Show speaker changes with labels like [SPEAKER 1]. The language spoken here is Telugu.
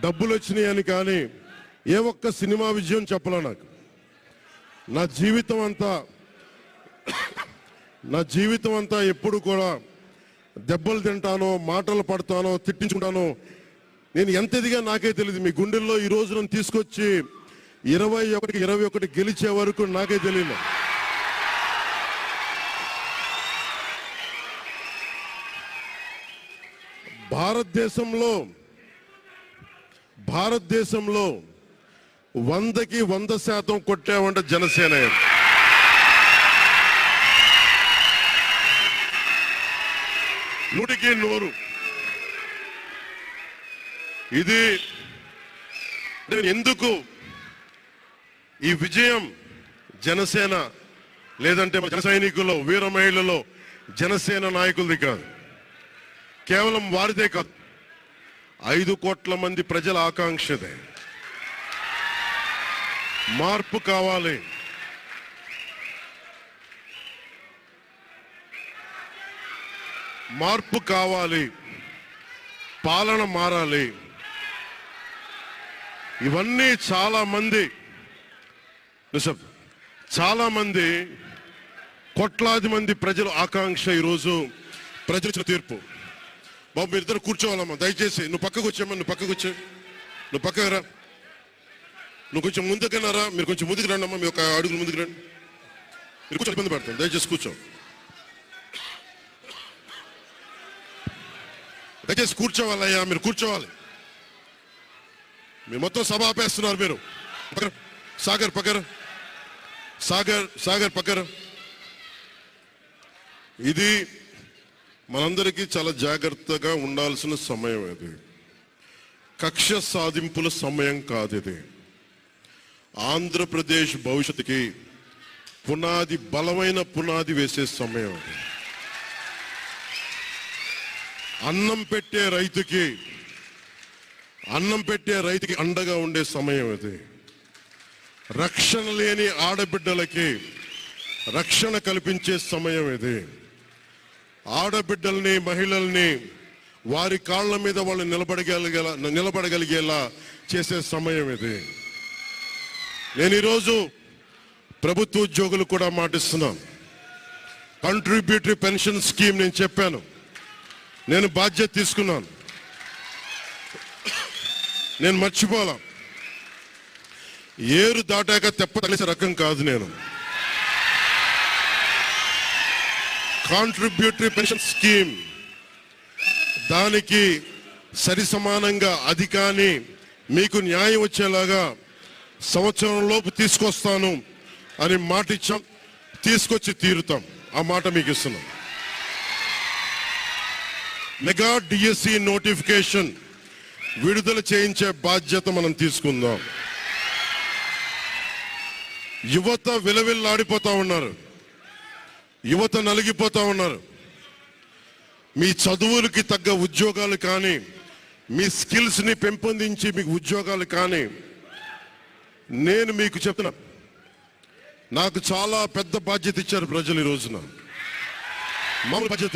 [SPEAKER 1] డబ్బులు వచ్చినాయని కానీ ఏ ఒక్క సినిమా విజయం చెప్పలే నాకు. నా జీవితం అంతా ఎప్పుడు కూడా దెబ్బలు తింటానో, మాటలు పడతానో, తిట్టించుకుంటానో. నేను ఎంత ఎదిగా నాకే తెలియదు. మీ గుండెల్లో ఈ రోజు నన్ను తీసుకొచ్చి 21 గెలిచే వరకు నాకే తెలియదు. భారతదేశంలో 100కి 100% కొట్టామంటే జనసేన. నూటికి 100. ఇది ఎందుకు ఈ విజయం జనసేన లేదంటే జన సైనికుల్లో, వీర మహిళల్లో, జనసేన నాయకులది కాదు, కేవలం వారిదే కాదు, 5 కోట్ల మంది ప్రజల ఆకాంక్షదే. మార్పు కావాలి. మార్పు కావాలి. పాలన మారాలి. ఇవన్నీ చాలా మంది కోట్లాది మంది ప్రజల ఆకాంక్ష. ఈరోజు ప్రజల తీర్పు. బాబు మీరిద్దరు కూర్చోవాలమ్మా, దయచేసి. నువ్వు పక్కకు వచ్చామ్మా, నువ్వు పక్కకు రా. నువ్వు కొంచెం ముందుకన్నారా, మీరు కొంచెం ముందుకు రండి అమ్మా, మీ ఒక అడుగులు ముందుకు రండి. మీరు కొంచెం ఇబ్బంది పడతాను, దయచేసి కూర్చోవాలయ్యా, మీరు కూర్చోవాలి. మీరు మొత్తం సభ ఆపేస్తున్నారు. మీరు సాగర్ పక్కర. ఇది మనందరికీ చాలా జాగ్రత్తగా ఉండాల్సిన సమయం. ఇది కక్ష సాధింపుల సమయం కాదు. ఇది ఆంధ్రప్రదేశ్ భవిష్యత్తుకి బలమైన పునాది వేసే సమయం. అది అన్నం పెట్టే రైతుకి అండగా ఉండే సమయం. ఇది రక్షణ లేని ఆడబిడ్డలకి రక్షణ కల్పించే సమయం. ఇది ఆడబిడ్డల్ని, మహిళల్ని వారి కాళ్ళ మీద వాళ్ళు నిలబడగలిగేలా చేసే సమయం. ఇది నేను ఈరోజు ప్రభుత్వ ఉద్యోగులు కూడా మాటిస్తున్నాను. కంట్రిబ్యూటరీ పెన్షన్ స్కీమ్ నేను చెప్పాను, నేను బాధ్యత తీసుకున్నాను, నేను మర్చిపోలా. ఏరు దాటాక తెప్ప తలిసే రకం కాదు నేను. కాంట్రిబ్యూటరీ పెన్షన్ స్కీమ్ దానికి సరి సమానంగా అది కానీ మీకు న్యాయం వచ్చేలాగా సంవత్సరం లోపు తీసుకొస్తాను అని మాట ఇచ్చాం. తీసుకొచ్చి తీరుతాం. ఆ మాట మీకు ఇస్తున్నాం. మెగా డిఎస్సి నోటిఫికేషన్ విడుదల చేయించే బాధ్యత మనం తీసుకుందాం. యువత విలవిల్లాడిపోతా ఉన్నారు, యువత నలిగిపోతా ఉన్నారు. మీ చదువులకి తగ్గ ఉద్యోగాలు కానీ, మీ స్కిల్స్ ని పెంపొందించి మీకు ఉద్యోగాలు కానీ, నేను మీకు చెప్తున్నా, నాకు చాలా పెద్ద బాధ్యత ఇచ్చారు ప్రజలు. ఈ రోజున మామూలు బాధ్యత